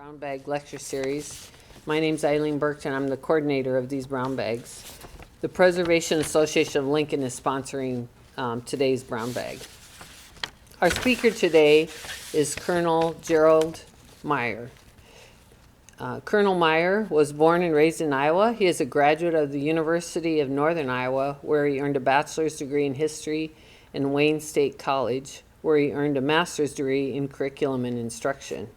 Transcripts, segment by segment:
Brown Bag Lecture Series. My name's Eileen Burke, and I'm the coordinator of these brown bags. The Preservation Association of Lincoln is sponsoring today's brown bag. Our speaker today is Colonel Gerald Meyer. Colonel Meyer was born and raised in Iowa. He is a graduate of the University of Northern Iowa, where he earned a bachelor's degree in history, and Wayne State College, where he earned a master's degree in curriculum and instruction.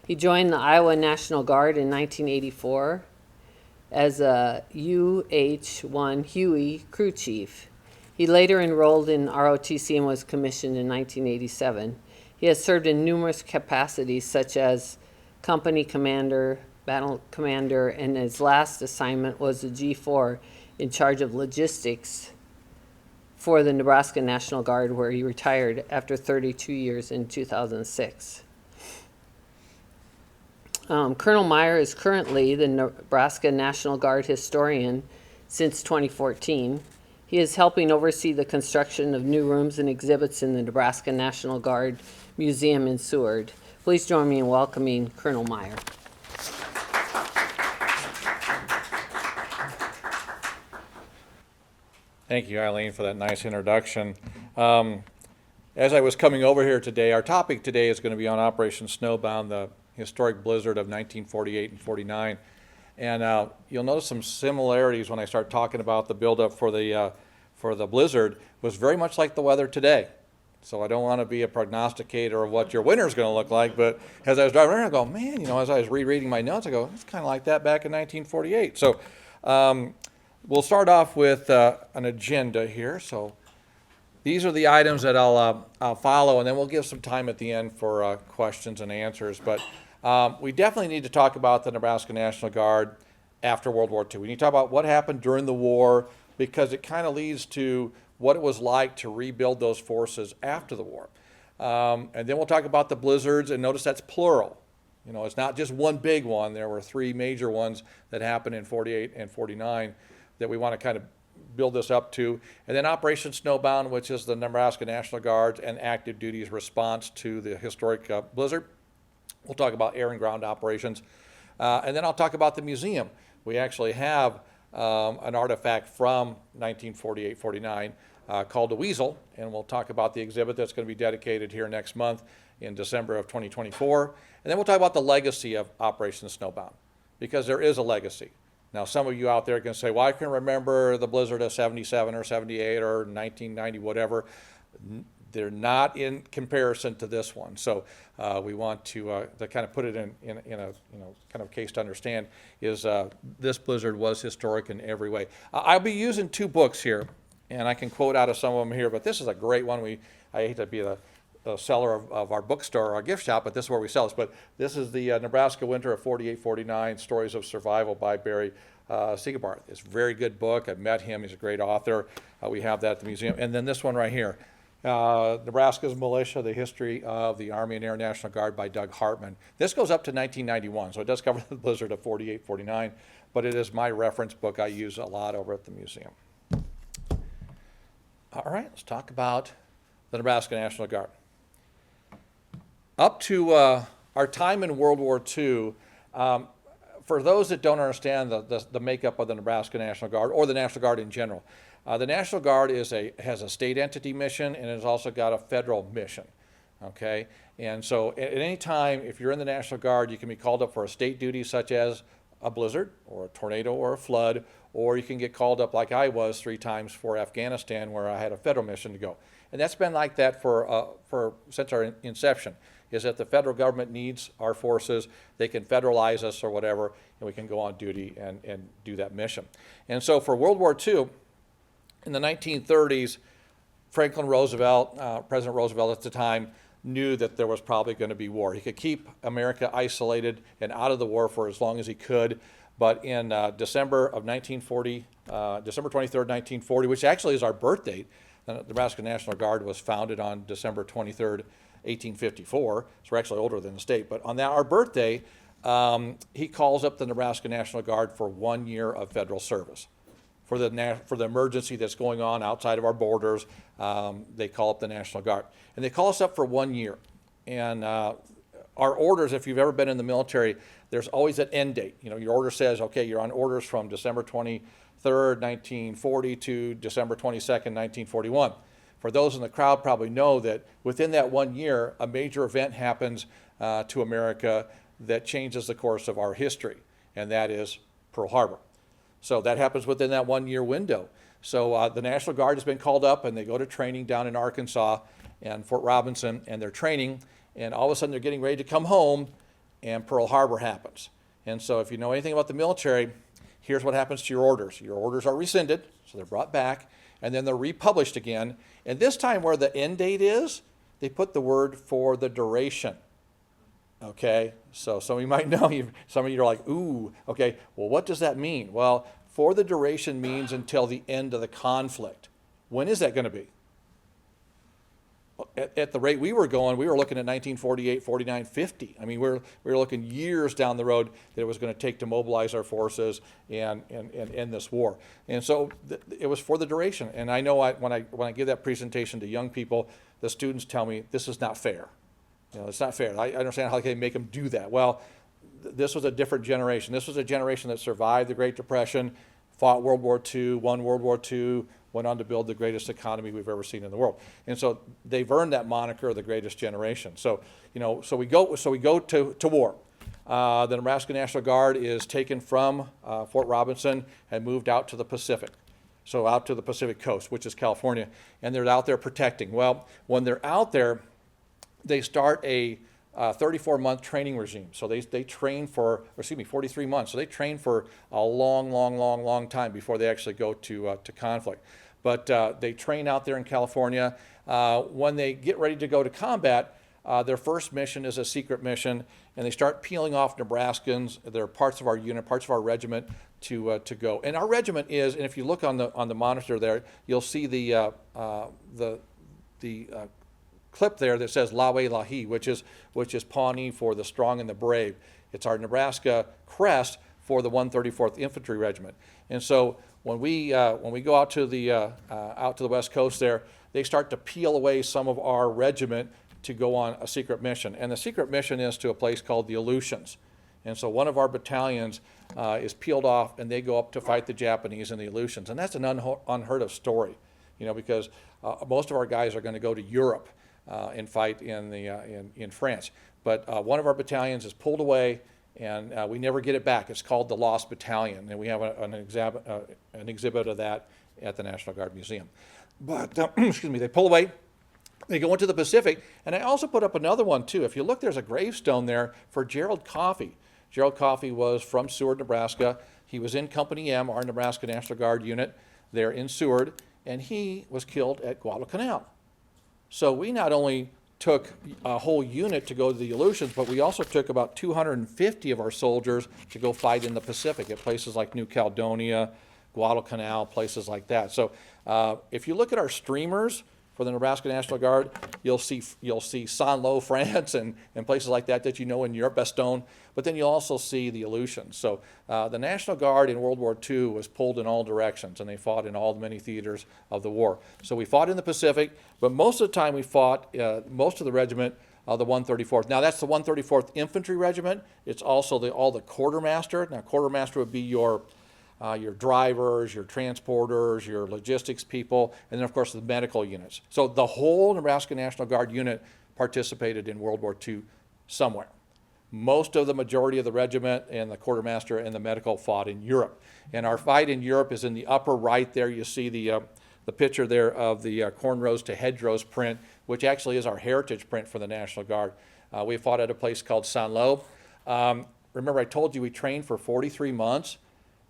He joined the Iowa National Guard in 1984 as a UH-1 Huey crew chief. He later enrolled in ROTC and was commissioned in 1987. He has served in numerous capacities such as company commander, battle commander, and his last assignment was the G4 in charge of logistics for the Nebraska National Guard, where he retired after 32 years in 2006. Colonel Meyer is currently the Nebraska National Guard historian since 2014. He is helping oversee the construction of new rooms and exhibits in the Nebraska National Guard Museum in Seward. Please join me in welcoming Colonel Meyer. Thank you, Eileen, for that nice introduction. As I was coming over here today, our topic today is going to be on Operation Snowbound, the historic blizzard of 1948 and 49. And you'll notice some similarities when I start talking about the buildup for the blizzard was very much like the weather today. So I don't want to be a prognosticator of what your winter is going to look like, but as I was driving around, I go, man, as I was rereading my notes, I go, it's kind of like that back in 1948. So we'll start off with an agenda here. So these are the items that I'll follow, and then we'll give some time at the end for questions and answers. But we definitely need to talk about the Nebraska National Guard after World War II. We need to talk about what happened during the war, because it kind of leads to what it was like to rebuild those forces after the war. And then we'll talk about the blizzards, and notice that's plural. It's not just one big one. There were three major ones that happened in 48 and 49 that we want to kind of build this up to. And then Operation Snowbound, which is the Nebraska National Guard's and active duty's response to the historic blizzard. We'll talk about air and ground operations. And then I'll talk about the museum. We actually have an artifact from 1948-49 called the Weasel, and we'll talk about the exhibit that's going to be dedicated here next month in December of 2024. And then we'll talk about the legacy of Operation Snowbound, because there is a legacy. Now, some of you out there can say, well, I can remember the blizzard of 77 or 78 or 1990, whatever. They're not in comparison to this one. So we want to kind of put it in a kind of case to understand is this blizzard was historic in every way. I'll be using two books here, and I can quote out of some of them here, but this is a great one. I hate to be the seller of our bookstore, our gift shop, but this is where we sell this. But this is the Nebraska Winter of 48-49, Stories of Survival by Barry Segebarth. It's a very good book. I've met him. He's a great author. We have that at the museum. And then this one right here. Nebraska's Militia, the History of the Army and Air National Guard by Doug Hartman. This goes up to 1991, so it does cover the blizzard of 48, 49, but it is my reference book I use a lot over at the museum. All right, let's talk about the Nebraska National Guard. Up to our time in World War II, for those that don't understand the makeup of the Nebraska National Guard or the National Guard in general, the National Guard has a state entity mission, and it's also got a federal mission, okay? And so at any time, if you're in the National Guard, you can be called up for a state duty such as a blizzard or a tornado or a flood, or you can get called up like I was 3 times for Afghanistan, where I had a federal mission to go. And that's been like that since our inception, is that the federal government needs our forces. They can federalize us or whatever, and we can go on duty and do that mission. And so for World War II, in the 1930s, Franklin Roosevelt, President Roosevelt at the time, knew that there was probably going to be war. He could keep America isolated and out of the war for as long as he could. But in December of 1940, December 23rd, 1940, which actually is our birth date, the Nebraska National Guard was founded on December 23rd, 1854. So we're actually older than the state. But on our birthday, he calls up the Nebraska National Guard for 1 year of federal service. For the emergency that's going on outside of our borders, they call up the National Guard. And they call us up for 1 year. And our orders, if you've ever been in the military, there's always an end date. You know, your order says, okay, you're on orders from December 23rd, 1940 to December 22nd, 1941. For those in the crowd probably know that within that 1 year, a major event happens to America that changes the course of our history, and that is Pearl Harbor. So that happens within that 1 year window. So the National Guard has been called up, and they go to training down in Arkansas and Fort Robinson, and they're training, and all of a sudden they're getting ready to come home, and Pearl Harbor happens. And so if you know anything about the military, here's what happens to your orders. Your orders are rescinded, so they're brought back, and then they're republished again. And this time where the end date is, they put the word for the duration. Okay, so some of you might know, some of you are like, ooh, okay, well, what does that mean? Well, for the duration means until the end of the conflict. When is that going to be? At the rate we were going, we were looking at 1948, 49, 50. I mean, we were looking years down the road that it was going to take to mobilize our forces and end this war. And so it was for the duration. And I know when I give that presentation to young people, the students tell me, this is not fair. You know, it's not fair. I understand how they make them do that. Well, this was a different generation. This was a generation that survived the Great Depression, fought World War II, won World War II, went on to build the greatest economy we've ever seen in the world. And so they've earned that moniker, the greatest generation. So, you know, so we go to war. The Nebraska National Guard is taken from Fort Robinson and moved out to the Pacific. So out to the Pacific coast, which is California, and they're out there protecting. Well, when they're out there, they start a 34-month training regime. So they train for, 43 months. So they train for a long time before they actually go to conflict. But they train out there in California. When they get ready to go to combat, their first mission is a secret mission, and they start peeling off Nebraskans. They're parts of our unit, parts of our regiment to go. And our regiment is, and if you look on the monitor there, you'll see the clip there that says Lawe Lahi, which is Pawnee for the strong and the brave. It's our Nebraska crest for the 134th Infantry Regiment. And so when we go out to the West Coast there, they start to peel away some of our regiment to go on a secret mission. And the secret mission is to a place called the Aleutians. And so one of our battalions is peeled off, and they go up to fight the Japanese in the Aleutians. And that's an unheard of story, you know, because most of our guys are going to go to Europe and fight in France. But one of our battalions is pulled away, and we never get it back. It's called the Lost Battalion, and we have an exhibit of that at the National Guard Museum. But, excuse me, they pull away. They go into the Pacific, and I also put up another one, too. If you look, there's a gravestone there for Gerald Coffey. Gerald Coffey was from Seward, Nebraska. He was in Company M, our Nebraska National Guard unit, there in Seward, and he was killed at Guadalcanal. So we not only took a whole unit to go to the Aleutians, but we also took about 250 of our soldiers to go fight in the Pacific at places like New Caledonia, Guadalcanal, places like that. So if you look at our streamers for the Nebraska National Guard, you'll see Saint-Lô, France, and places like that you know in Europe, Bastogne, but then you'll also see the Aleutians. So the National Guard in World War II was pulled in all directions, and they fought in all the many theaters of the war. So we fought in the Pacific, but most of the time we fought, most of the regiment, the 134th. Now that's the 134th Infantry Regiment. It's also all the quartermaster. Now quartermaster would be your drivers, your transporters, your logistics people, and then of course the medical units. So the whole Nebraska National Guard unit participated in World War II somewhere. Most of the majority of the regiment and the quartermaster and the medical fought in Europe. And our fight in Europe is in the upper right there. You see the picture there of the cornrows to hedgerows print, which actually is our heritage print for the National Guard. We fought at a place called Saint-Lô. Remember I told you we trained for 43 months.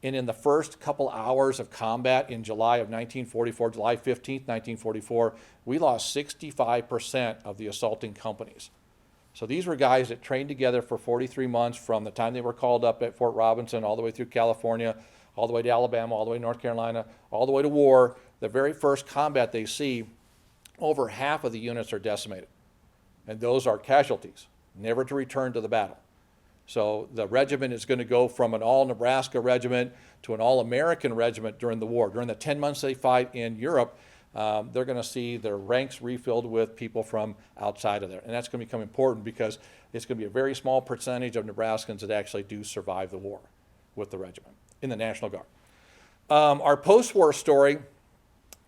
And in the first couple hours of combat in July of 1944, July 15th, 1944, we lost 65% of the assaulting companies. So these were guys that trained together for 43 months from the time they were called up at Fort Robinson all the way through California, all the way to Alabama, all the way to North Carolina, all the way to war. The very first combat they see, over half of the units are decimated. And those are casualties, never to return to the battle. So the regiment is going to go from an all-Nebraska regiment to an all-American regiment during the war. During the 10 months they fight in Europe, they're going to see their ranks refilled with people from outside of there. And that's going to become important because it's going to be a very small percentage of Nebraskans that actually do survive the war with the regiment in the National Guard. Our post-war story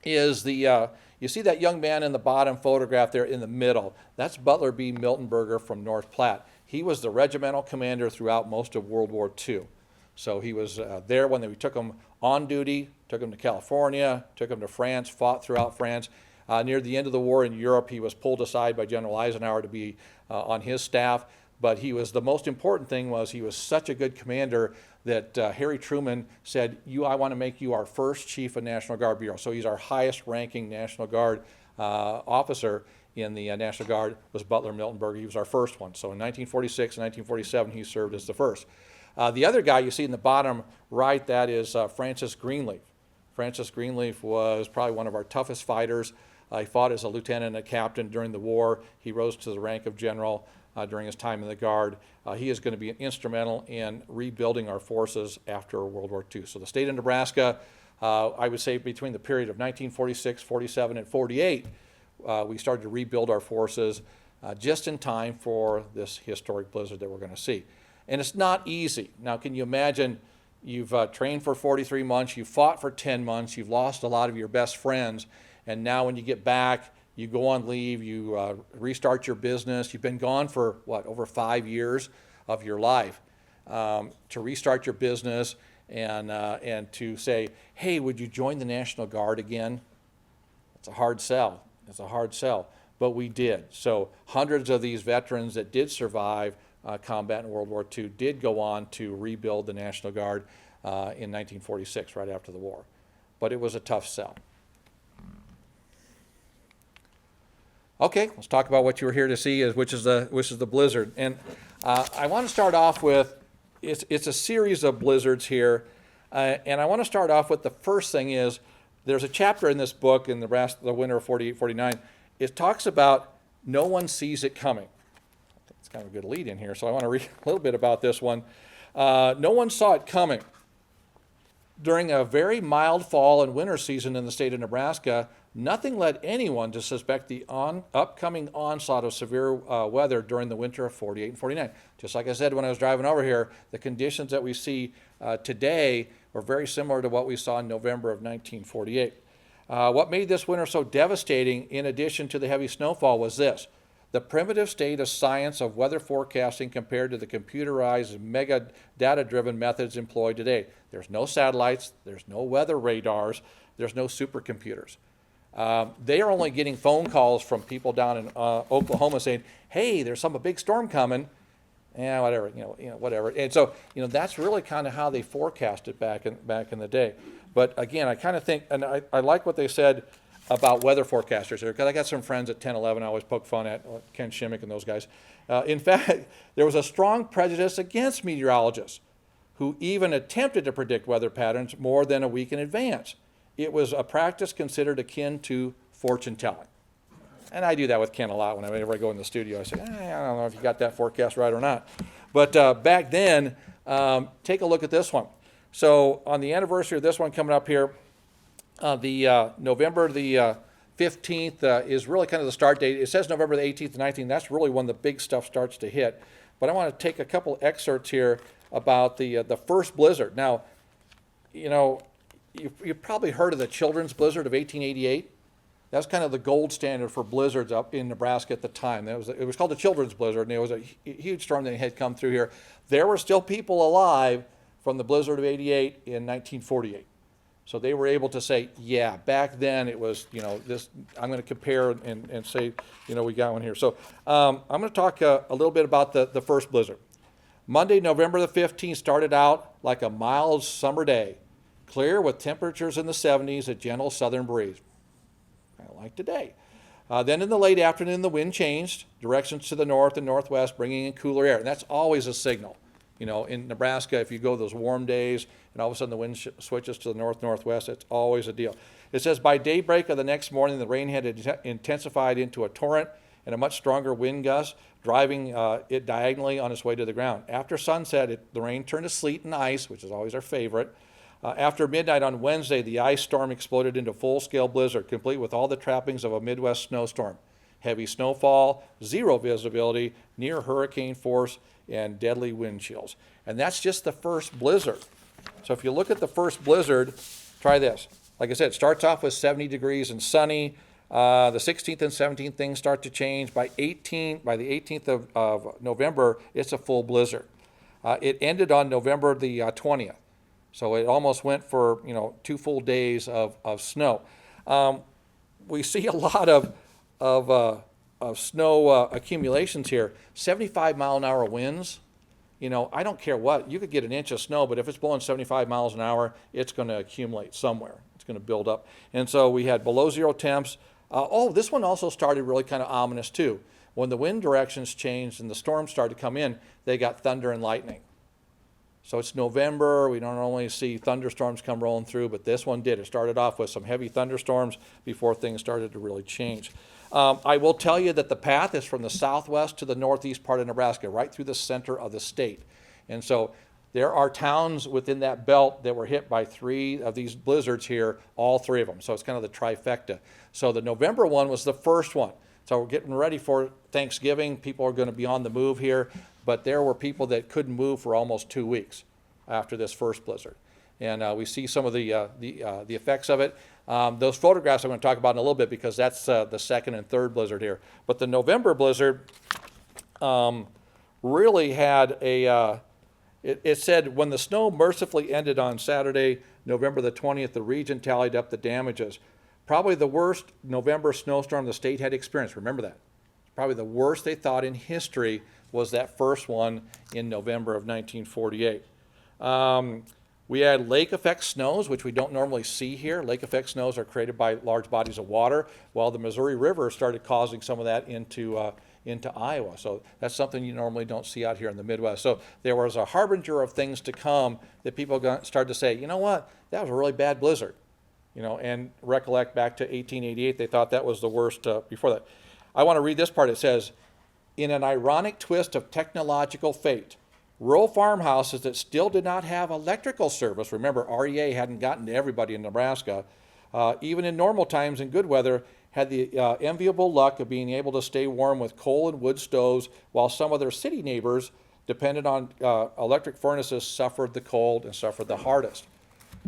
is you see that young man in the bottom photograph there in the middle. That's Butler B. Miltonberger from North Platte. He was the regimental commander throughout most of World War II. So he was there when we took him on duty, took him to California, took him to France, fought throughout France. Near the end of the war in Europe, he was pulled aside by General Eisenhower to be on his staff. But the most important thing was he was such a good commander that Harry Truman said, I want to make you our first Chief of National Guard Bureau. So he's our highest ranking National Guard officer in the National Guard was Butler Miltonberger. He was our first one. So in 1946 and 1947, he served as the first. The other guy you see in the bottom right, that is Francis Greenleaf. Francis Greenleaf was probably one of our toughest fighters. He fought as a lieutenant and a captain during the war. He rose to the rank of general during his time in the Guard. He is going to be instrumental in rebuilding our forces after World War II. So the state of Nebraska, I would say between the period of 1946, 47, and 48, we started to rebuild our forces just in time for this historic blizzard that we're going to see. And it's not easy. Now, can you imagine you've trained for 43 months, you've fought for 10 months, you've lost a lot of your best friends, and now when you get back, you go on leave, you restart your business. You've been gone for, over 5 years of your life. To restart your business and to say, hey, would you join the National Guard again? It's a hard sell. It's a hard sell. But we did. So hundreds of these veterans that did survive combat in World War II did go on to rebuild the National Guard in 1946, right after the war. But it was a tough sell. Okay, let's talk about what you were here to see, which is the blizzard. And I want to start off with, it's a series of blizzards here. And I want to start off with the first thing is, there's a chapter in this book in the winter of 48, 49. It talks about no one sees it coming. It's kind of a good lead in here, so I want to read a little bit about this one. No one saw it coming. During a very mild fall and winter season in the state of Nebraska, nothing led anyone to suspect the upcoming onslaught of severe weather during the winter of 48 and 49. Just like I said when I was driving over here, the conditions that we see today were very similar to what we saw in November of 1948. What made this winter so devastating, in addition to the heavy snowfall, was this: the primitive state of science of weather forecasting compared to the computerized, mega data-driven methods employed today. There's no satellites, there's no weather radars, there's no supercomputers. They are only getting phone calls from people down in Oklahoma saying, hey, there's a big storm coming. Yeah, whatever, whatever. And so, that's really kind of how they forecasted back in the day. But again, I kind of think, and I like what they said about weather forecasters here, because I got some friends at 10-11 I always poke fun at, Ken Shimmick and those guys. In fact, there was a strong prejudice against meteorologists who even attempted to predict weather patterns more than a week in advance. It was a practice considered akin to fortune telling. And I do that with Ken a lot whenever I go in the studio. I say, I don't know if you got that forecast right or not. But back then, take a look at this one. So on the anniversary of this one coming up here, the November the 15th is really kind of the start date. It says November the 18th and 19th. That's really when the big stuff starts to hit. But I want to take a couple excerpts here about the first blizzard. Now, you've probably heard of the Children's Blizzard of 1888. That's kind of the gold standard for blizzards up in Nebraska at the time. It was called the Children's Blizzard, and it was a huge storm that had come through here. There were still people alive from the blizzard of 88 in 1948. So they were able to say, yeah, back then it was, this, I'm going to compare and say, we got one here. So I'm going to talk a little bit about the first blizzard. Monday, November the 15th started out like a mild summer day, clear with temperatures in the 70s, a gentle southern breeze, kind of like today. Then in the late afternoon, the wind changed, directions to the north and northwest, bringing in cooler air. And that's always a signal. In Nebraska, if you go those warm days and all of a sudden the wind switches to the north-northwest, it's always a deal. It says by daybreak of the next morning, the rain had intensified into a torrent and a much stronger wind gust, driving it diagonally on its way to the ground. After sunset, the rain turned to sleet and ice, which is always our favorite. After midnight on Wednesday, the ice storm exploded into full-scale blizzard, complete with all the trappings of a Midwest snowstorm. Heavy snowfall, zero visibility, near hurricane force, and deadly wind chills. And that's just the first blizzard. So if you look at the first blizzard, try this. Like I said, it starts off with 70 degrees and sunny. The 16th and 17th things start to change. By the 18th of November, it's a full blizzard. It ended on November the 20th. So it almost went for 2 full days of snow. We see a lot of snow accumulations here. 75-mile-an-hour winds. I don't care what. You could get an inch of snow, but if it's blowing 75 miles an hour, it's going to accumulate somewhere. It's going to build up. And so we had below zero temps. This one also started really kind of ominous too. When the wind directions changed and the storms started to come in, they got thunder and lightning. So it's November. We don't normally see thunderstorms come rolling through, but this one did. It started off with some heavy thunderstorms before things started to really change. I will tell you that the path is from the southwest to the northeast part of Nebraska, right through the center of the state. And so there are towns within that belt that were hit by 3 of these blizzards here, all 3 of them. So it's kind of the trifecta. So the November one was the first one. So we're getting ready for Thanksgiving. People are going to be on the move here. But there were people that couldn't move for almost 2 weeks after this first blizzard. And we see some of the effects of it. Those photographs I'm going to talk about in a little bit because that's the second and third blizzard here. But the November blizzard really had it said, when the snow mercifully ended on Saturday, November the 20th, the region tallied up the damages. Probably the worst November snowstorm the state had experienced. Remember that. Probably the worst they thought in history was that first one in November of 1948. We had lake effect snows, which we don't normally see here. Lake effect snows are created by large bodies of water, while the Missouri River started causing some of that into Iowa. So that's something you normally don't see out here in the Midwest. So there was a harbinger of things to come that people started to say, you know what, that was a really bad blizzard. And recollect back to 1888, they thought that was the worst before that. I want to read this part. It says, in an ironic twist of technological fate, rural farmhouses that still did not have electrical service, remember REA hadn't gotten to everybody in Nebraska, even in normal times in good weather, had the enviable luck of being able to stay warm with coal and wood stoves, while some of their city neighbors, dependent on electric furnaces, suffered the cold and suffered the hardest.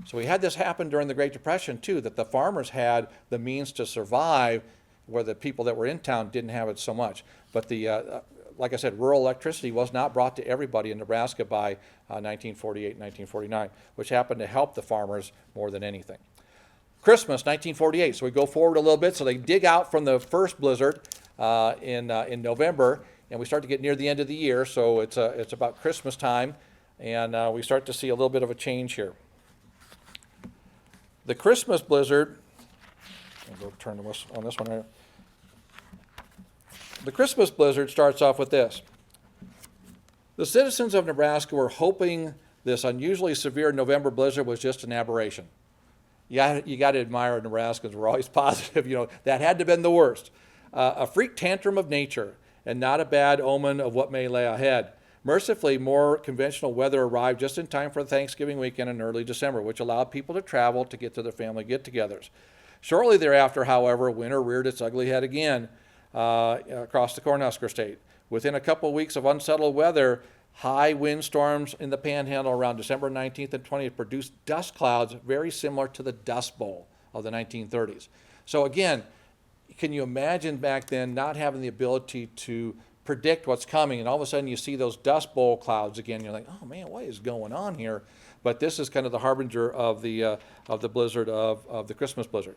So we had this happen during the Great Depression too, that the farmers had the means to survive where the people that were in town didn't have it so much. But like I said, rural electricity was not brought to everybody in Nebraska by 1948, 1949, which happened to help the farmers more than anything. Christmas, 1948. So we go forward a little bit. So they dig out from the first blizzard in November, and we start to get near the end of the year. So it's about Christmas time, and we start to see a little bit of a change here. The Christmas blizzard, I'll go turn on this one right here. The Christmas blizzard starts off with this. The citizens of Nebraska were hoping this unusually severe November blizzard was just an aberration. You got to admire Nebraskans. We're always positive. That had to have been the worst. A freak tantrum of nature and not a bad omen of what may lay ahead. Mercifully, more conventional weather arrived just in time for Thanksgiving weekend in early December, which allowed people to travel to get to their family get-togethers. Shortly thereafter, however, winter reared its ugly head again across the Cornhusker State. Within a couple of weeks of unsettled weather, high windstorms in the Panhandle around December 19th and 20th produced dust clouds very similar to the Dust Bowl of the 1930s. So again, can you imagine back then not having the ability to predict what's coming, and all of a sudden you see those Dust Bowl clouds again, you're like, oh man, what is going on here? But this is kind of the harbinger of the blizzard of the Christmas blizzard.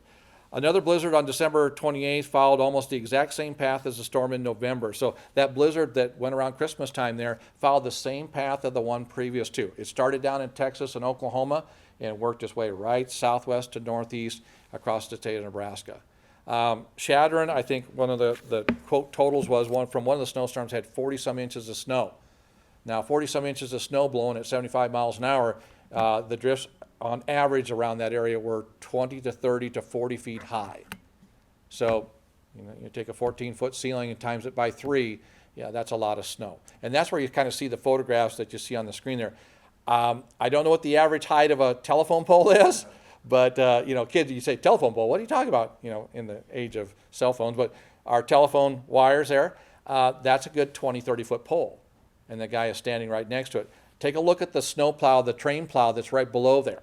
Another blizzard on December 28th followed almost the exact same path as the storm in November. So that blizzard that went around Christmas time there followed the same path of the one previous to. It started down in Texas and Oklahoma and worked its way right southwest to northeast across the state of Nebraska. Chadron, I think one of the quote totals was one of the snowstorms had 40-some inches of snow. Now, 40-some inches of snow blowing at 75 miles an hour, the drifts on average around that area were 20 to 30 to 40 feet high. So, you take a 14-foot ceiling and times it by 3, yeah, that's a lot of snow. And that's where you kind of see the photographs that you see on the screen there. I don't know what the average height of a telephone pole is, but kids, you say telephone pole, what are you talking about? In the age of cell phones, but our telephone wires there, that's a good 20, 30-foot pole, and the guy is standing right next to it. Take a look at the snow plow, the train plow that's right below there.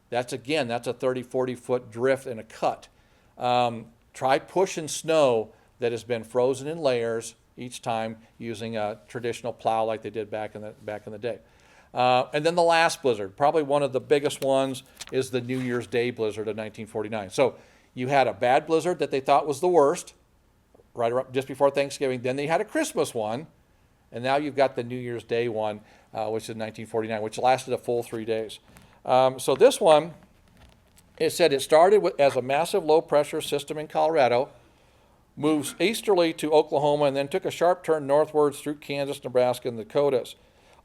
That's a 30, 40-foot drift and a cut. Try pushing snow that has been frozen in layers each time using a traditional plow like they did back in the day. And then the last blizzard, probably one of the biggest ones, is the New Year's Day blizzard of 1949. So you had a bad blizzard that they thought was the worst, right around, just before Thanksgiving. Then they had a Christmas one, and now you've got the New Year's Day one, which is 1949, which lasted a full 3 days. So this one, it said it started as a massive low-pressure system in Colorado, moves easterly to Oklahoma, and then took a sharp turn northwards through Kansas, Nebraska, and the Dakotas.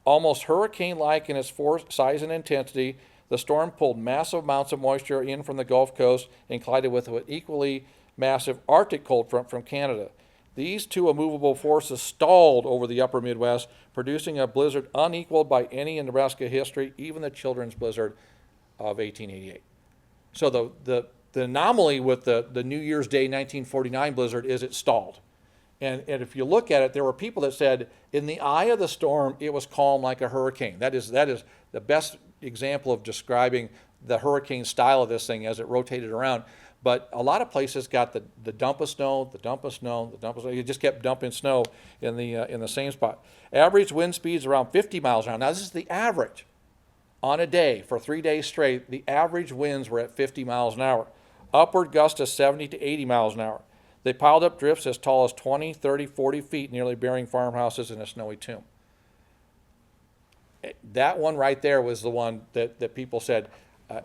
Almost hurricane-like in its force, size, and intensity, the storm pulled massive amounts of moisture in from the Gulf Coast and collided with an equally massive Arctic cold front from Canada. These two immovable forces stalled over the upper Midwest, producing a blizzard unequaled by any in Nebraska history, even the children's blizzard of 1888. So the anomaly with the New Year's Day 1949 blizzard is it stalled. And if you look at it, there were people that said, in the eye of the storm, it was calm like a hurricane. That is the best example of describing the hurricane style of this thing as it rotated around. But a lot of places got the dump of snow, the dump of snow, the dump of snow. You just kept dumping snow in the same spot. Average wind speeds around 50 miles an hour. Now, this is the average. On a day, for 3 days straight, the average winds were at 50 miles an hour. Upward gusts of 70 to 80 miles an hour. They piled up drifts as tall as 20, 30, 40 feet, nearly burying farmhouses in a snowy tomb. That one right there was the one that people said,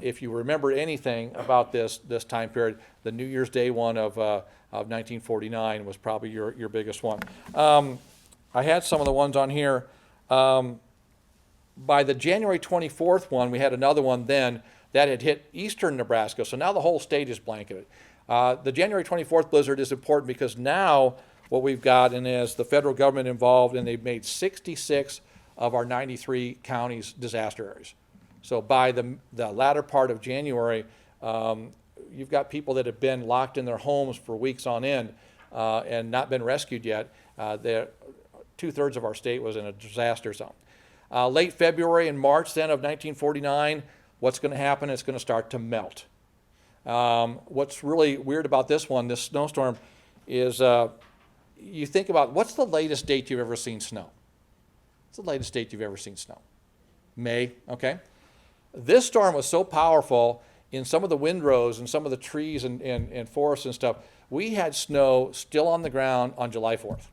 if you remember anything about this time period, the New Year's Day one of 1949 was probably your biggest one. I had some of the ones on here. By the January 24th one, we had another one then that had hit eastern Nebraska, so now the whole state is blanketed. The January 24th blizzard is important because now what we've got is the federal government involved, and they've made 66 of our 93 counties disaster areas. So by the latter part of January, you've got people that have been locked in their homes for weeks on end and not been rescued yet. 2/3 of our state was in a disaster zone. Late February and March then of 1949, what's going to happen? It's going to start to melt. What's really weird about this one, this snowstorm, is you think about what's the latest date you've ever seen snow? What's the latest date you've ever seen snow? May, okay? This storm was so powerful in some of the windrows and some of the trees and forests and stuff, we had snow still on the ground on July 4th.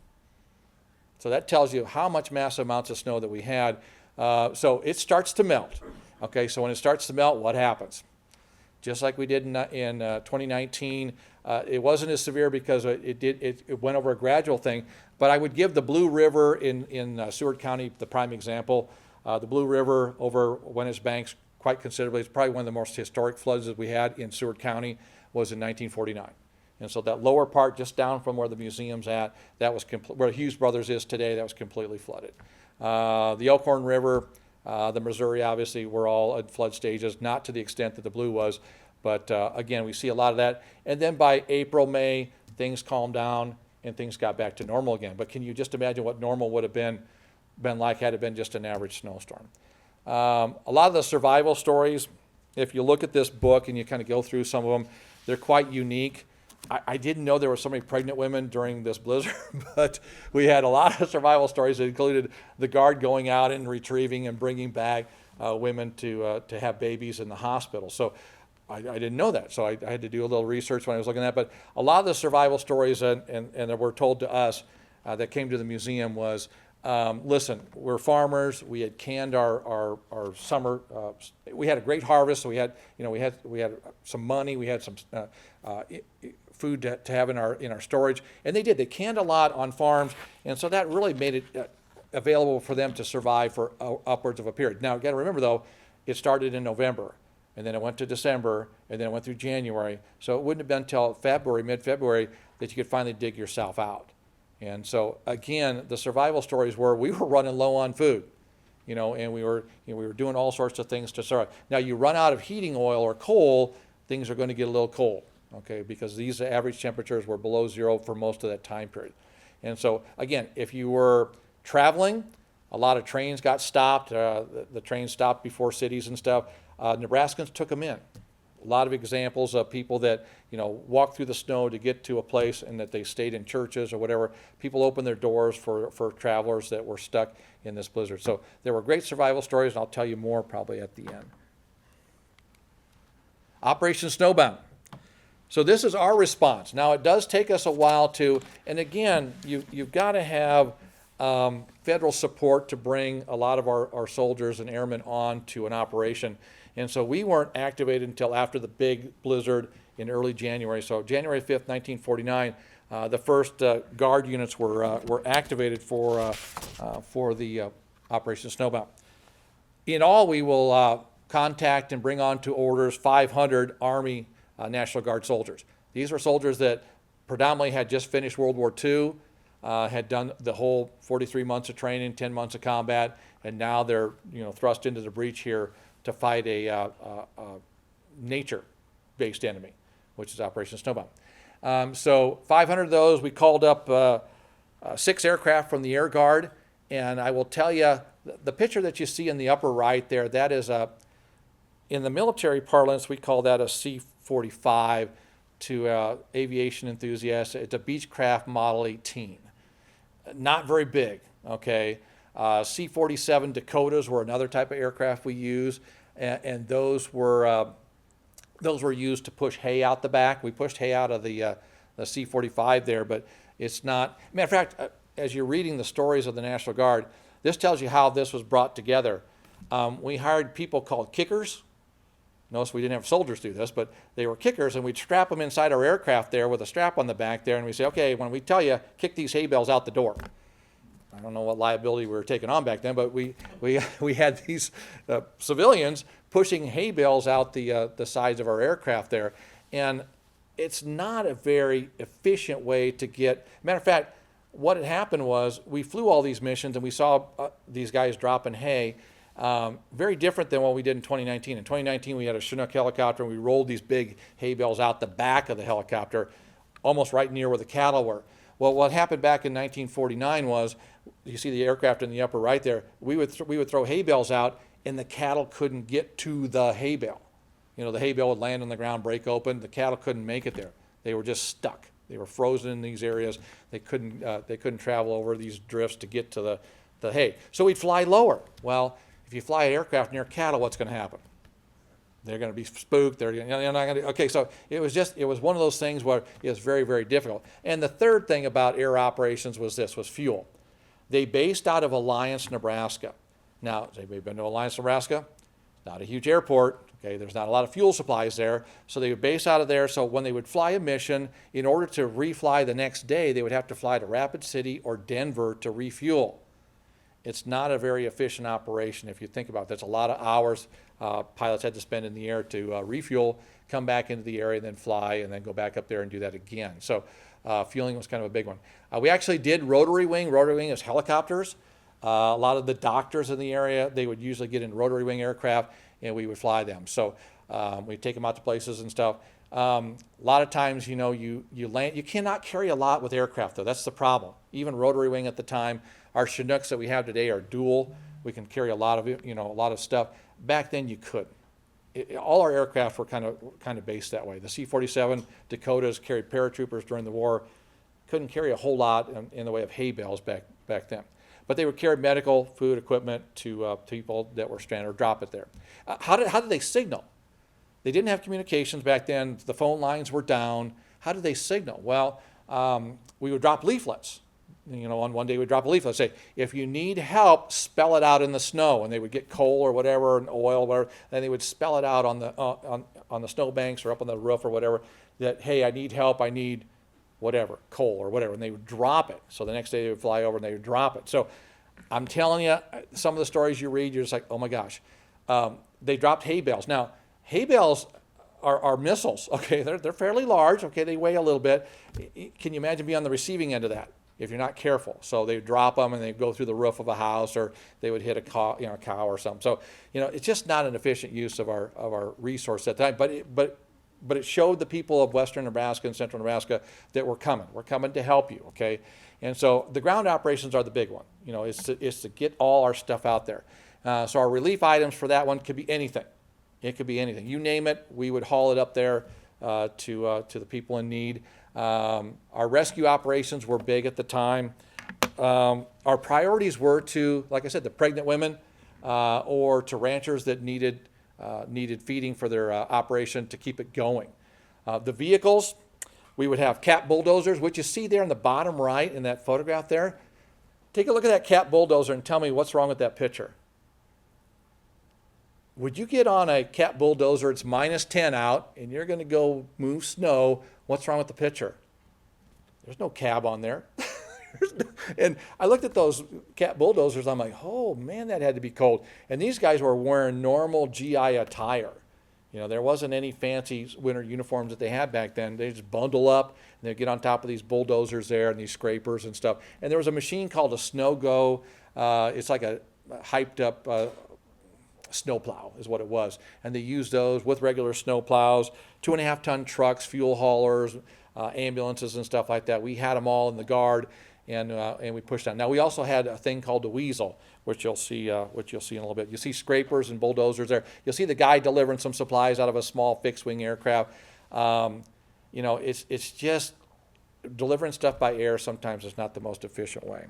So that tells you how much massive amounts of snow that we had. So it starts to melt. Okay, so when it starts to melt, what happens? Just like we did in 2019, it wasn't as severe because it went over a gradual thing. But I would give the Blue River in Seward County the prime example. The Blue River overwent its banks quite considerably. It's probably one of the most historic floods that we had in Seward County was in 1949. And so that lower part, just down from where the museum's at, that was where Hughes Brothers is today, that was completely flooded. The Elkhorn River, the Missouri, obviously, were all at flood stages, not to the extent that the Blue was, but again, we see a lot of that. And then by April, May, things calmed down and things got back to normal again. But can you just imagine what normal would have been like had it been just an average snowstorm? A lot of the survival stories, if you look at this book and you kind of go through some of them, they're quite unique. I didn't know there were so many pregnant women during this blizzard, but we had a lot of survival stories that included the guard going out and retrieving and bringing back women to have babies in the hospital. So I didn't know that, so I had to do a little research when I was looking at that. But a lot of the survival stories and that were told to us that came to the museum was, listen, we're farmers. We had canned our summer. We had a great harvest. So we had some money. We had some food to have in our storage, and they did. They canned a lot on farms, and so that really made it available for them to survive for upwards of a period. Now, you got to remember though, it started in November, and then it went to December, and then it went through January. So it wouldn't have been until February, mid-February, that you could finally dig yourself out. And so again, the survival stories were we were running low on food. and we were doing all sorts of things to survive. Now you run out of heating oil or coal, things are going to get a little cold, okay, because these average temperatures were below zero for most of that time period. And so again, if you were traveling, a lot of trains got stopped. The trains stopped before cities and stuff. Nebraskans took them in. A lot of examples of people that, walked through the snow to get to a place and that they stayed in churches or whatever. People opened their doors for travelers that were stuck in this blizzard. So there were great survival stories, and I'll tell you more probably at the end. Operation Snowbound. So this is our response. Now it does take us a while to, and again, you've got to have federal support to bring a lot of our soldiers and airmen on to an operation. And so we weren't activated until after the big blizzard in early January. So January 5th, 1949, the first guard units were activated for the Operation Snowbound. In all, we will contact and bring on to orders 500 Army National Guard soldiers. These were soldiers that predominantly had just finished World War II, had done the whole 43 months of training, 10 months of combat, and now they're thrust into the breach here to fight a nature-based enemy, which is Operation Snowbound. So 500 of those, we called up 6 aircraft from the Air Guard, and I will tell you, the picture that you see in the upper right there, that is in the military parlance, we call that a C-45 to aviation enthusiasts. It's a Beechcraft Model 18. Not very big, okay? C-47 Dakotas were another type of aircraft we use, and those were used to push hay out the back. We pushed hay out of the C-45 there, but it's not. Matter of fact, as you're reading the stories of the National Guard, this tells you how this was brought together. We hired people called kickers. Notice we didn't have soldiers do this, but they were kickers, and we'd strap them inside our aircraft there with a strap on the back there, and we'd say, okay, when we tell you, kick these hay bales out the door. I don't know what liability we were taking on back then, but we had these civilians pushing hay bales out the sides of our aircraft there, and it's not a very efficient way to get. Matter of fact, what had happened was we flew all these missions and we saw these guys dropping hay. Very different than what we did in 2019. In 2019, we had a Chinook helicopter and we rolled these big hay bales out the back of the helicopter, almost right near where the cattle were. Well, what happened back in 1949 was, you see the aircraft in the upper right there, we would throw hay bales out and the cattle couldn't get to the hay bale. The hay bale would land on the ground, break open, the cattle couldn't make it there. They were just stuck. They were frozen in these areas. They couldn't travel over these drifts to get to the hay. So we'd fly lower. Well, if you fly an aircraft near cattle, what's going to happen? They're going to be spooked. They're not going to. Okay, so it was one of those things where it was very, very difficult. And the third thing about air operations was fuel. They based out of Alliance, Nebraska. Now, has anybody been to Alliance, Nebraska? Not a huge airport. Okay, there's not a lot of fuel supplies there, so they would base out of there. So when they would fly a mission, in order to refly the next day, they would have to fly to Rapid City or Denver to refuel. It's not a very efficient operation if you think about it. There's a lot of hours pilots had to spend in the air to refuel, come back into the area, then fly, and then go back up there and do that again. So fueling was kind of a big one. We actually did rotary wing. Rotary wing is helicopters. A lot of the doctors in the area, they would usually get in rotary wing aircraft, and we would fly them. So we'd take them out to places and stuff. A lot of times, you land. You cannot carry a lot with aircraft, though. That's the problem. Even rotary wing at the time. Our Chinooks that we have today are dual. We can carry a lot of stuff. Back then, you couldn't. All our aircraft were kind of based that way. The C-47 Dakotas carried paratroopers during the war. Couldn't carry a whole lot in the way of hay bales back then. But they would carry medical, food, equipment to people that were stranded or drop it there. How did they signal? They didn't have communications back then. The phone lines were down. How did they signal? Well, we would drop leaflets. On one day we'd drop a leaflet, say, if you need help, spell it out in the snow. And they would get coal or whatever, and oil, whatever, and they would spell it out on the snow banks or up on the roof or whatever, that, hey, I need help, I need whatever, coal or whatever, and they would drop it. So the next day they would fly over and they would drop it. So I'm telling you, some of the stories you read, you're just like, oh my gosh. They dropped hay bales. Now, hay bales are missiles, okay? They're fairly large, okay? They weigh a little bit. Can you imagine being on the receiving end of that? if you're not careful. So they drop them and they go through the roof of a house, or they would hit a cow or something. So, it's just not an efficient use of our resource at that time. But it showed the people of western Nebraska and central Nebraska that we're coming. We're coming to help you, okay? And so the ground operations are the big one. It's to get all our stuff out there. So our relief items for that one could be anything. It could be anything. You name it, we would haul it up there to the people in need. Our rescue operations were big at the time. Our priorities were to, like I said, the pregnant women or to ranchers that needed feeding for their operation to keep it going. The vehicles, we would have cat bulldozers, which you see there in the bottom right in that photograph there. Take a look at that cat bulldozer and tell me what's wrong with that picture. Would you get on a cat bulldozer, it's -10 out, and you're going to go move snow? What's wrong with the picture? There's no cab on there. And I looked at those cat bulldozers, I'm like, oh man, that had to be cold. And these guys were wearing normal GI attire. There wasn't any fancy winter uniforms that they had back then. They just bundle up and they'd get on top of these bulldozers there and these scrapers and stuff. And there was a machine called a Snow Go. It's like a hyped up snowplow is what it was. And they used those with regular snowplows, 2.5-ton trucks, fuel haulers, ambulances and stuff like that. We had them all in the guard, and we pushed on. Now we also had a thing called the Weasel, which you'll see in a little bit. You see scrapers and bulldozers there. You'll see the guy delivering some supplies out of a small fixed-wing aircraft. It's just delivering stuff by air sometimes is not the most efficient way.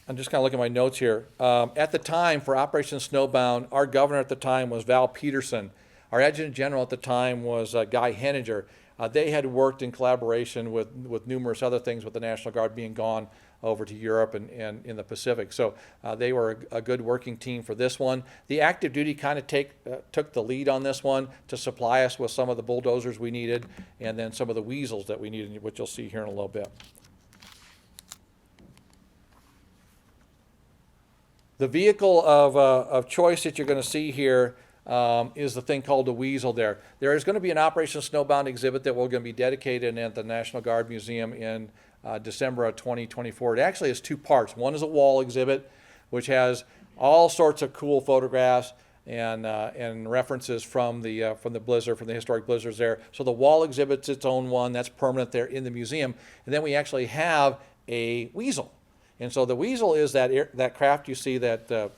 I'm just kind of looking at my notes here. At the time, for Operation Snowbound, our governor at the time was Val Peterson. Our adjutant general at the time was Guy Henninger. They had worked in collaboration with numerous other things, with the National Guard being gone over to Europe and in the Pacific. So they were a good working team for this one. The active duty kind of took the lead on this one to supply us with some of the bulldozers we needed, and then some of the Weasels that we needed, which you'll see here in a little bit. The vehicle of choice that you're going to see here is the thing called the Weasel there. There is going to be an Operation Snowbound exhibit that we're going to be dedicated at the National Guard Museum in December of 2024. It actually has two parts. One is a wall exhibit, which has all sorts of cool photographs and references from the blizzard, from the historic blizzards there. So the wall exhibit's its own one that's permanent there in the museum. And then we actually have a Weasel. And so the Weasel is that craft you see, that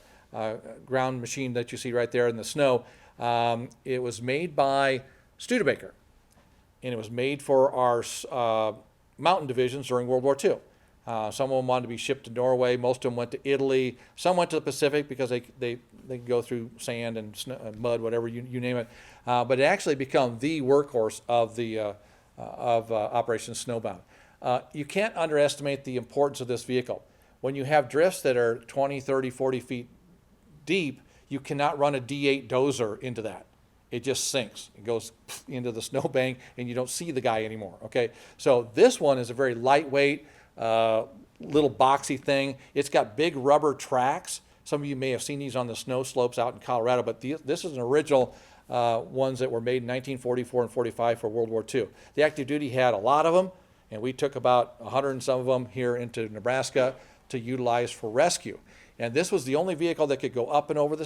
ground machine that you see right there in the snow. It was made by Studebaker, and it was made for our mountain divisions during World War II. Some of them wanted to be shipped to Norway. Most of them went to Italy. Some went to the Pacific because they could go through sand and snow, and mud, whatever you name it. But it actually became the workhorse of Operation Snowbound. You can't underestimate the importance of this vehicle. When you have drifts that are 20, 30, 40 feet deep, you cannot run a D8 dozer into that. It just sinks. It goes into the snowbank, and you don't see the guy anymore, okay? So this one is a very lightweight, little boxy thing. It's got big rubber tracks. Some of you may have seen these on the snow slopes out in Colorado, but this is an original ones that were made in 1944 and 45 for World War II. The active duty had a lot of them, and we took about 100 and some of them here into Nebraska to utilize for rescue. And this was the only vehicle that could go up and over the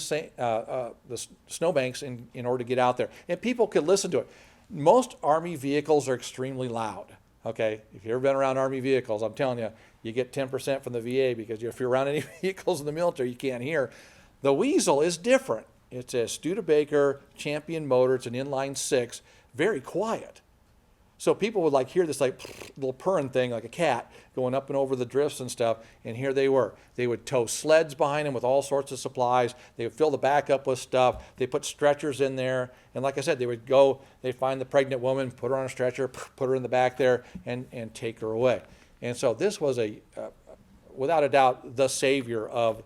snowbanks in order to get out there. And people could listen to it. Most Army vehicles are extremely loud, okay? If you've ever been around Army vehicles, I'm telling you, you get 10% from the VA, because if you're around any vehicles in the military, you can't hear. The Weasel is different. It's a Studebaker Champion motor. It's an inline 6, very quiet. So people would hear this little purring thing like a cat going up and over the drifts and stuff, and here they were. They would tow sleds behind them with all sorts of supplies. They would fill the back up with stuff. They put stretchers in there, and like I said, they'd find the pregnant woman, put her on a stretcher, put her in the back there, and take her away. And so this was without a doubt, the savior of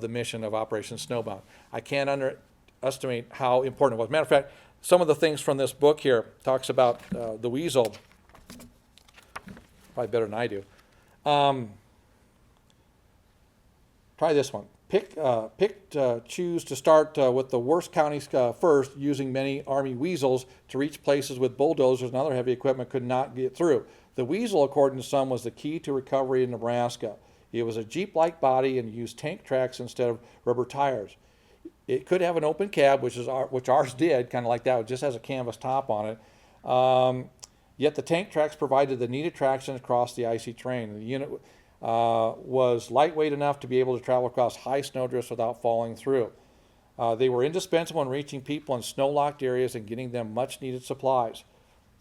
the mission of Operation Snowbound. I can't underestimate how important it was. Matter of fact, some of the things from this book here talks about the Weasel, probably better than I do. Try this one. Choose to start with the worst counties first, using many Army Weasels to reach places with bulldozers and other heavy equipment could not get through. The Weasel, according to some, was the key to recovery in Nebraska. It was a Jeep-like body and used tank tracks instead of rubber tires. It could have an open cab, which ours did, kind of like that. It just has a canvas top on it. Yet the tank tracks provided the needed traction across the icy terrain. The unit was lightweight enough to be able to travel across high snowdrifts without falling through. They were indispensable in reaching people in snow-locked areas and getting them much-needed supplies.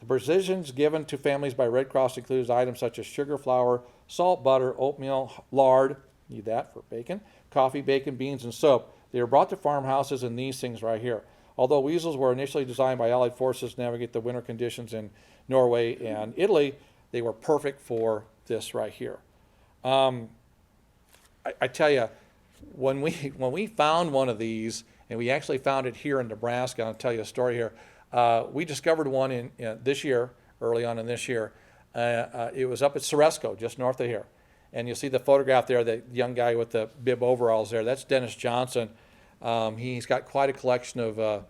The provisions given to families by Red Cross includes items such as sugar, flour, salt, butter, oatmeal, lard, need that for bacon, coffee, bacon, beans, and soap. They were brought to farmhouses in these things right here. Although Weasels were initially designed by Allied forces to navigate the winter conditions in Norway and Italy, they were perfect for this right here. I tell you, when we found one of these, and we actually found it here in Nebraska, I'll tell you a story here. We discovered one in this year, early on in this year. It was up at Ceresco, just north of here. And you'll see the photograph there, the young guy with the bib overalls there. That's Dennis Johnson. He's got quite a collection of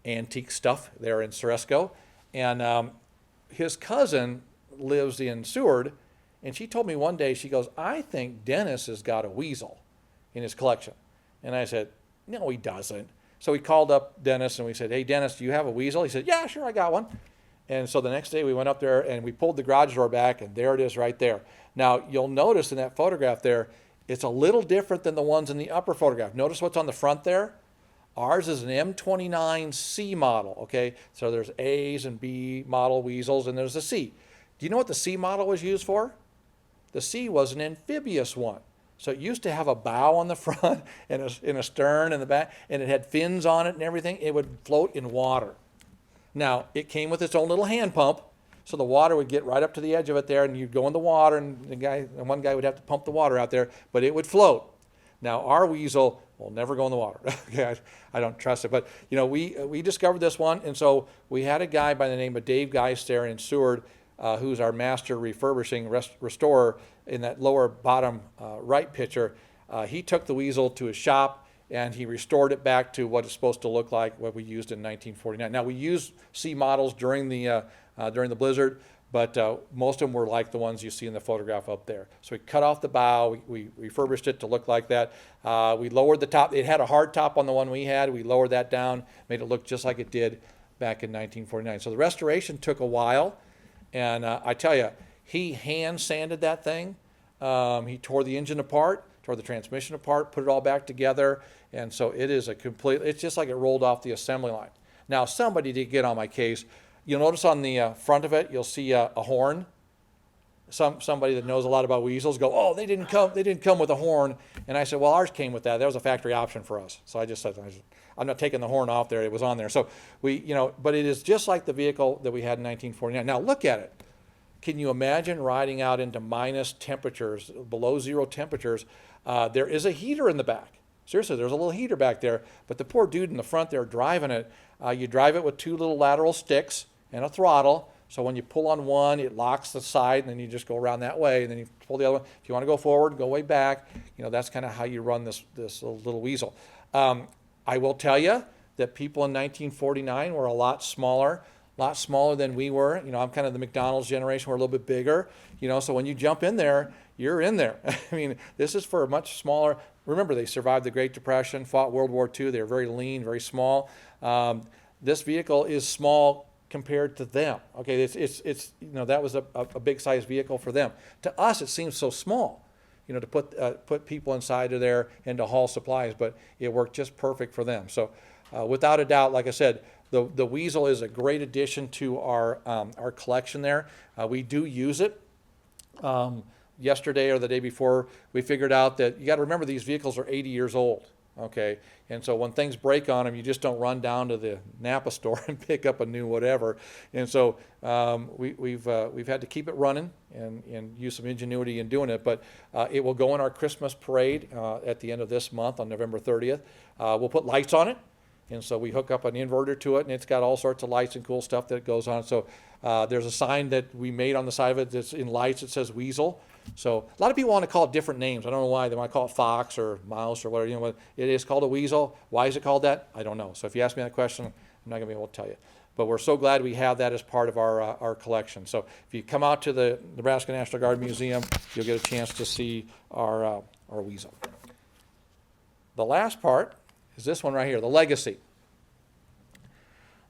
antique stuff there in Ceresco. And his cousin lives in Seward, and she told me one day, she goes, I think Dennis has got a Weasel in his collection. And I said, no, he doesn't. So we called up Dennis and we said, hey, Dennis, do you have a Weasel? He said, yeah, sure, I got one. And so the next day we went up there and we pulled the garage door back, and there it is right there. Now, you'll notice in that photograph there, it's a little different than the ones in the upper photograph. Notice what's on the front there? Ours is an M29C model, okay? So there's A's and B model Weasels, and there's a C. Do you know what the C model was used for? The C was an amphibious one. So it used to have a bow on the front and a stern in the back, and it had fins on it and everything. It would float in water. Now, it came with its own little hand pump, so the water would get right up to the edge of it there, and you'd go in the water, and one guy would have to pump the water out there, but it would float. Now, our Weasel will never go in the water. Okay, I don't trust it. But, you know, we discovered this one, and so we had a guy by the name of Dave Geist there in Seward, who's our master refurbishing restorer in that lower bottom right picture. He took the Weasel to his shop, and he restored it back to what it's supposed to look like, what we used in 1949. Now, we used C models during the blizzard, but most of them were like the ones you see in the photograph up there. So we cut off the bow, we refurbished it to look like that. We lowered the top. It had a hard top on the one we had. We lowered that down, made it look just like it did back in 1949. So the restoration took a while, and I tell you, he hand sanded that thing. He tore the engine apart, tore the transmission apart, put it all back together, and so it is it's just like it rolled off the assembly line. Now, somebody did get on my case. You'll notice on the front of it, you'll see a horn. Somebody that knows a lot about Weasels go, oh, they didn't come with a horn. And I said, well, ours came with that. That was a factory option for us. So I just said, I'm not taking the horn off there. It was on there. So but it is just like the vehicle that we had in 1949. Now look at it. Can you imagine riding out into minus temperatures, below zero temperatures? There is a heater in the back. Seriously, there's a little heater back there. But the poor dude in the front there driving it, you drive it with two little lateral sticks and a throttle. So when you pull on one, it locks the side, and then you just go around that way, and then you pull the other one. If you want to go forward, go way back. That's kind of how you run this little Weasel. I will tell you that people in 1949 were a lot smaller than we were. I'm kind of the McDonald's generation. We're a little bit bigger. So when you jump in there, you're in there. I mean, this is for a much smaller. Remember, they survived the Great Depression, fought World War II. They were very lean, very small. This vehicle is small compared to them. Okay, it's that was a big size vehicle for them. To us, it seems so small, to put people inside of there and to haul supplies, but it worked just perfect for them. So without a doubt, like I said, the Weasel is a great addition to our collection there. We do use it. Yesterday or the day before, we figured out that you got to remember these vehicles are 80 years old. Okay, and so when things break on them, you just don't run down to the Napa store and pick up a new whatever. And so we've had to keep it running and use some ingenuity in doing it. But it will go in our Christmas parade at the end of this month on November 30th. We'll put lights on it, and so we hook up an inverter to it, and it's got all sorts of lights and cool stuff that goes on. So there's a sign that we made on the side of it that's in lights. It says Weasel. So a lot of people want to call it different names. I don't know why. They might call it Fox or Mouse or whatever. It is called a Weasel. Why is it called that? I don't know. So if you ask me that question, I'm not going to be able to tell you. But we're so glad we have that as part of our collection. So if you come out to the Nebraska National Guard Museum, you'll get a chance to see our Weasel. The last part is this one right here, the legacy.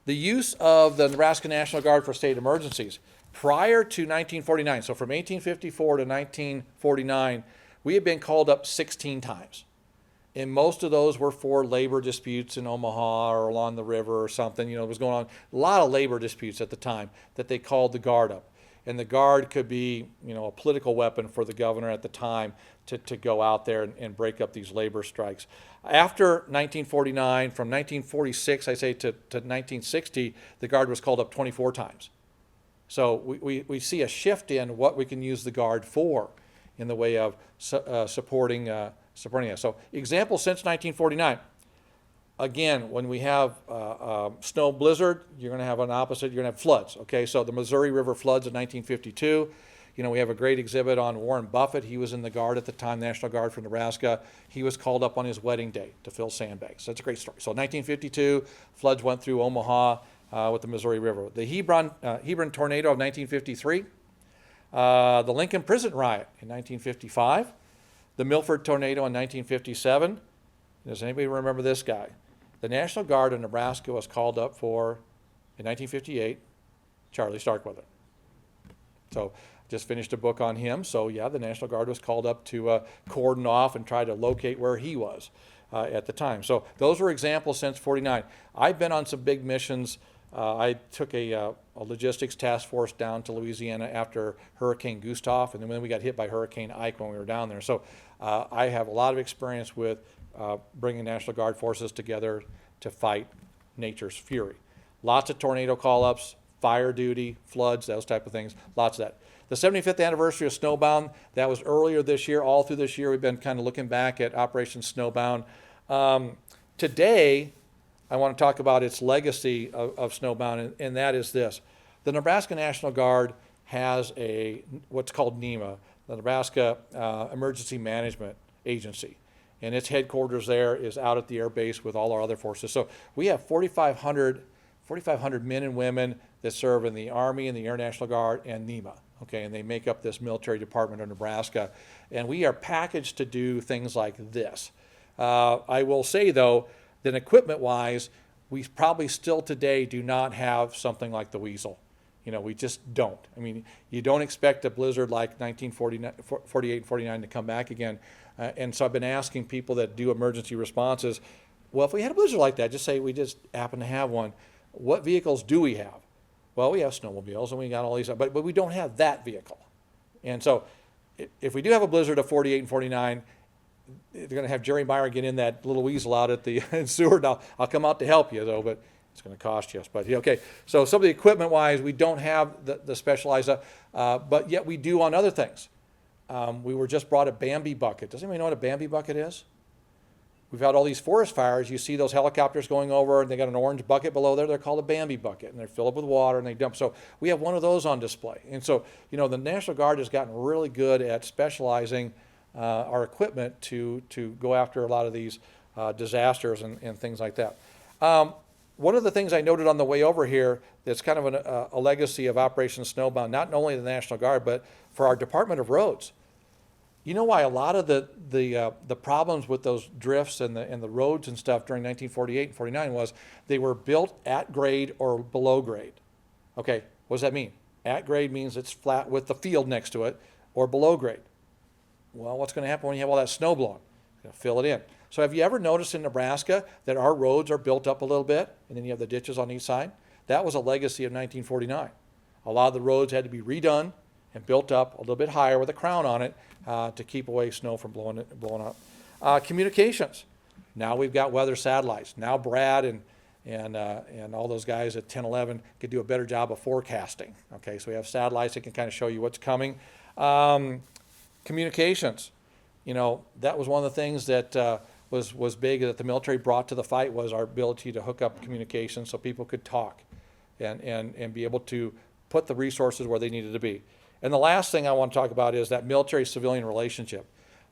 The use of the Nebraska National Guard for state emergencies. Prior to 1949, so from 1854 to 1949, we had been called up 16 times. And most of those were for labor disputes in Omaha or along the river or something. You know, it was going on a lot of labor disputes at the time that they called the Guard up. And the Guard could be, you know, a political weapon for the governor at the time to go out there and break up these labor strikes. After 1949, from 1946, I say, to 1960, the Guard was called up 24 times. So we see a shift in what we can use the Guard for in the way of supporting us. So example since 1949. Again, when we have snow blizzard, you're going to have an opposite. You're going to have floods. Okay, so the Missouri River floods in 1952. You know, we have a great exhibit on Warren Buffett. He was in the Guard at the time, National Guard for Nebraska. He was called up on his wedding day to fill sandbags. That's a great story. So 1952, floods went through Omaha with the Missouri River. The Hebron tornado of 1953. The Lincoln Prison riot in 1955. The Milford tornado in 1957. Does anybody remember this guy? The National Guard of Nebraska was called up for, in 1958, Charlie Starkweather. So just finished a book on him. So yeah, the National Guard was called up to cordon off and try to locate where he was at the time. So those were examples since 49. I've been on some big missions. I took a logistics task force down to Louisiana after Hurricane Gustav, and then when we got hit by Hurricane Ike when we were down there. So I have a lot of experience with bringing National Guard forces together to fight nature's fury. Lots of tornado call-ups, fire duty, floods, those type of things, lots of that. The 75th anniversary of Snowbound, that was earlier this year. All through this year, we've been kind of looking back at Operation Snowbound. Today, I want to talk about its legacy of Snowbound, and that is this. The Nebraska National Guard has what's called NEMA, the Nebraska Emergency Management Agency. And its headquarters there is out at the air base with all our other forces. So we have 4,500 men and women that serve in the Army and the Air National Guard and NEMA. Okay, and they make up this military department of Nebraska. And we are packaged to do things like this. I will say, though, that equipment-wise, we probably still today do not have something like the Weasel. You know, we just don't. I mean, you don't expect a blizzard like 1948 and 49 to come back again. And so I've been asking people that do emergency responses, well, if we had a blizzard like that, just say we just happen to have one, what vehicles do we have? Well, we have snowmobiles and we got all these, but we don't have that vehicle. And so if we do have a blizzard of 48 and 49, they're going to have Jerry Meyer get in that little Weasel out at the sewer. I'll come out to help you, though, but it's going to cost you. But okay, so some of the equipment-wise, we don't have the specialized, but yet we do on other things. We were just brought a Bambi bucket. Does anybody know what a Bambi bucket is? We've had all these forest fires. You see those helicopters going over, and they got an orange bucket below there. They're called a Bambi bucket, and they're filled up with water, and they dump. So we have one of those on display. And so, you know, the National Guard has gotten really good at specializing our equipment to go after a lot of these disasters and things like that. One of the things I noted on the way over here that's kind of a legacy of Operation Snowbound, not only the National Guard, but for our Department of Roads. You know why a lot of the problems with those drifts and the roads and stuff during 1948 and 49 was they were built at grade or below grade. Okay, what does that mean? At grade means it's flat with the field next to it, or below grade. Well, what's going to happen when you have all that snow blowing? You're going to fill it in. So have you ever noticed in Nebraska that our roads are built up a little bit, and then you have the ditches on each side? That was a legacy of 1949. A lot of the roads had to be redone and built up a little bit higher with a crown on it to keep away snow from blowing up. Communications. Now we've got weather satellites. Now Brad and all those guys at 1011 could do a better job of forecasting. Okay, so we have satellites that can kind of show you what's coming. Communications. You know, that was one of the things that was big that the military brought to the fight, was our ability to hook up communications so people could talk and be able to put the resources where they needed to be. And the last thing I want to talk about is that military-civilian relationship.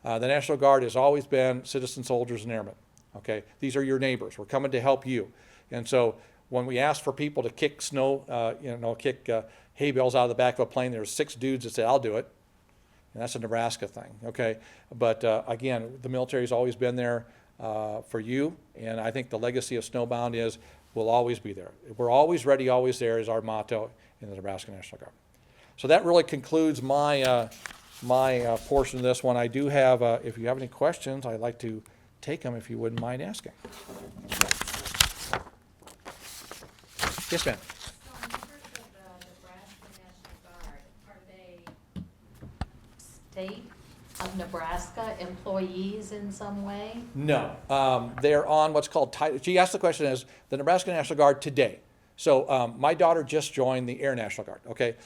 The National Guard has always been citizen soldiers and airmen. Okay, these are your neighbors. We're coming to help you. And so when we asked for people to kick kick hay bales out of the back of a plane, there were 6 dudes that said, "I'll do it." And that's a Nebraska thing, okay? But again, the military's always been there for you, and I think the legacy of Snowbound is we'll always be there. We're always ready, always there is our motto in the Nebraska National Guard. So that really concludes my portion of this one. I do have, if you have any questions, I'd like to take them if you wouldn't mind asking. Yes, ma'am. So members of the Nebraska National Guard, are they state of Nebraska employees in some way? No, they're on what's called title. She asked the question as the Nebraska National Guard today. So my daughter just joined the Air National Guard. Okay,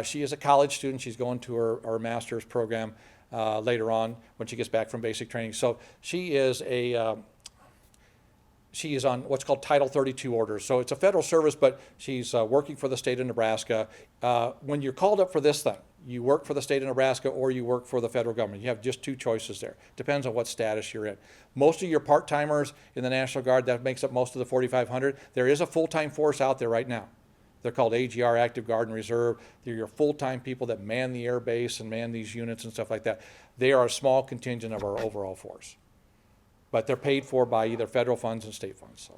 she is a college student. She's going to her master's program later on when she gets back from basic training. So she is on what's called Title 32 orders. So it's a federal service, but she's working for the state of Nebraska. When you're called up for this thing, you work for the state of Nebraska or you work for the federal government. You have just 2 choices there. Depends on what status you're in. Most of your part-timers in the National Guard, that makes up most of the 4,500. There is a full-time force out there right now. They're called AGR, Active Guard and Reserve. They're your full-time people that man the air base and man these units and stuff like that. They are a small contingent of our overall force. But they're paid for by either federal funds and state funds. So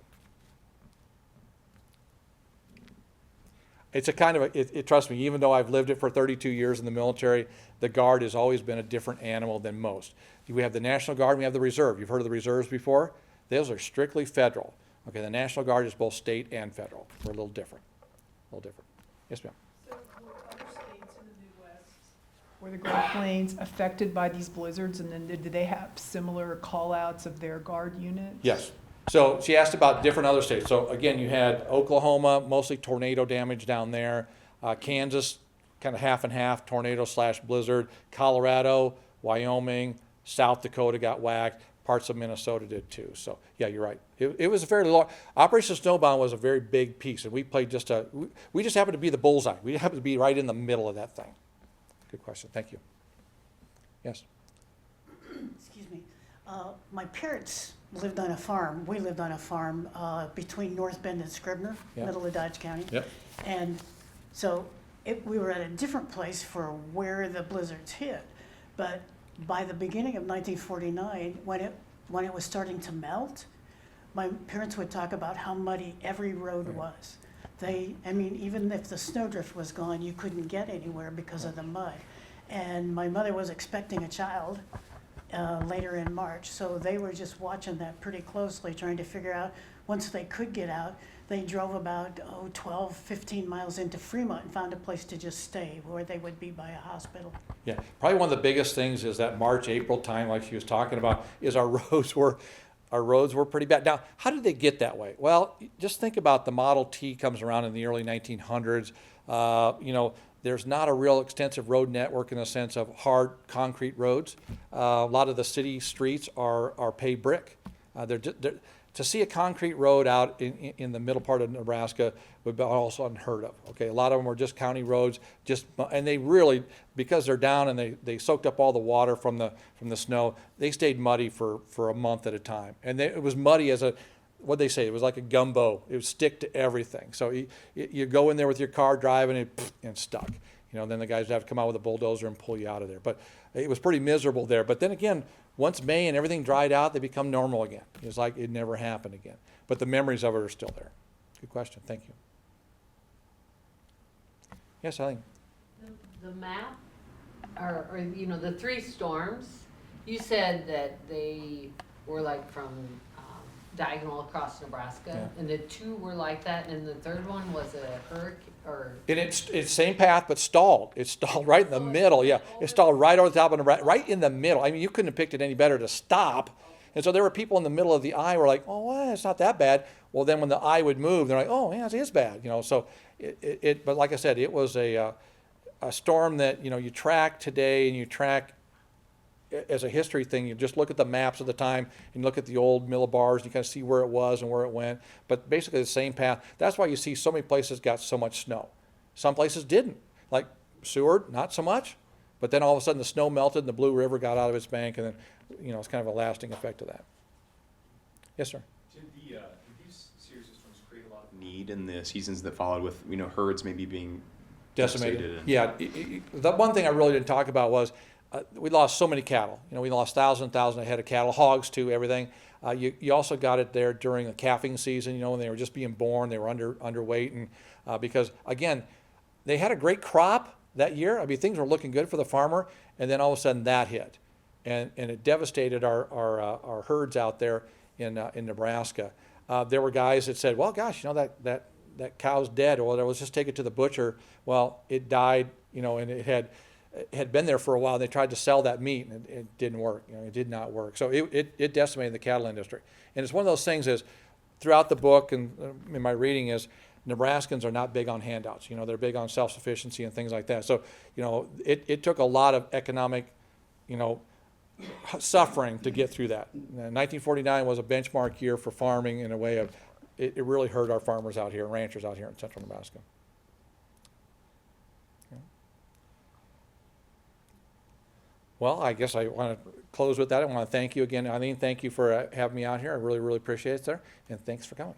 it's a kind of trust me, even though I've lived it for 32 years in the military, the Guard has always been a different animal than most. We have the National Guard and we have the Reserve. You've heard of the Reserves before? Those are strictly federal. Okay, the National Guard is both state and federal. We're a little different. A little different. Yes, ma'am. So were other states in the Midwest, were the Great Plains affected by these blizzards, and then did they have similar call-outs of their Guard units? Yes. So she asked about different other states. So again, you had Oklahoma, mostly tornado damage down there. Kansas, kind of half and half, tornado/blizzard. Colorado, Wyoming, South Dakota got whacked. Parts of Minnesota did too. So yeah, you're right. It was a fairly long. Operation Snowbound was a very big piece, and we played we just happened to be the bullseye. We happened to be right in the middle of that thing. Good question. Thank you. Yes. Excuse me. My parents lived on a farm. We lived on a farm between North Bend and Scribner, Yeah. middle of Dodge County. Yep. And so we were at a different place for where the blizzards hit. But by the beginning of 1949, when it was starting to melt, my parents would talk about how muddy every road was. Even if the snowdrift was gone, you couldn't get anywhere because of the mud. And my mother was expecting a child later in March, so they were just watching that pretty closely, trying to figure out, once they could get out, they drove about 12, 15 miles into Fremont and found a place to just stay where they would be by a hospital. Yeah, probably one of the biggest things is that March, April time, like she was talking about, is our roads were pretty bad. Now, how did they get that way? Well, just think about the Model T comes around in the early 1900s. There's not a real extensive road network in the sense of hard concrete roads. A lot of the city streets are paved brick. To see a concrete road out in the middle part of Nebraska would be also unheard of. Okay, a lot of them were just county roads, and they really, because they're down and they soaked up all the water from the snow, they stayed muddy for a month at a time. And it was muddy as what'd they say? It was like a gumbo. It would stick to everything. So you go in there with your car driving and stuck. Then the guys would have to come out with a bulldozer and pull you out of there. But it was pretty miserable there. But then again, once May and everything dried out, they become normal again. It's like it never happened again. But the memories of it are still there. Good question. Thank you. Yes, Eileen. The map, or the 3 storms, you said that they were like from diagonal across Nebraska, Yeah. and the 2 were like that, and the 3rd one was a hurricane, or... And it's same path, but stalled. It stalled right in the middle. Yeah, it stalled right over the top of Nebraska, right in the middle. I mean, you couldn't have picked it any better to stop. And so there were people in the middle of the eye who were like, oh, well, it's not that bad. Well, then when the eye would move, they're like, oh, yeah, it is bad. So but like I said, it was a storm that, you track today and you track as a history thing. You just look at the maps of the time and look at the old millibars and you kind of see where it was and where it went. But basically the same path. That's why you see so many places got so much snow. Some places didn't. Like Seward, not so much. But then all of a sudden the snow melted and the Blue River got out of its bank, and then, it's kind of a lasting effect of that. Yes, sir. Did these series of storms create a lot of need in the seasons that followed with, herds maybe being Decimated. and- Yeah, the one thing I really didn't talk about was we lost so many cattle. We lost thousands of head of cattle, hogs too, everything. You also got it there during the calving season, when they were just being born, they were underweight, and because again, they had a great crop that year. I mean, things were looking good for the farmer, and then all of a sudden that hit, and it devastated our herds out there in Nebraska. There were guys that said, well, gosh, that cow's dead, or let's just take it to the butcher. Well, it died, and it had been there for a while. They tried to sell that meat, and it didn't work. It did not work. So it decimated the cattle industry. And it's one of those things is throughout the book and in my reading is Nebraskans are not big on handouts. They're big on self-sufficiency and things like that. So, it took a lot of economic, suffering to get through that. 1949 was a benchmark year for farming in a way of, it really hurt our farmers out here, ranchers out here in central Nebraska. Well, I guess I want to close with that. I want to thank you again, Eileen. Thank you for having me out here. I really, really appreciate it, sir. And thanks for coming.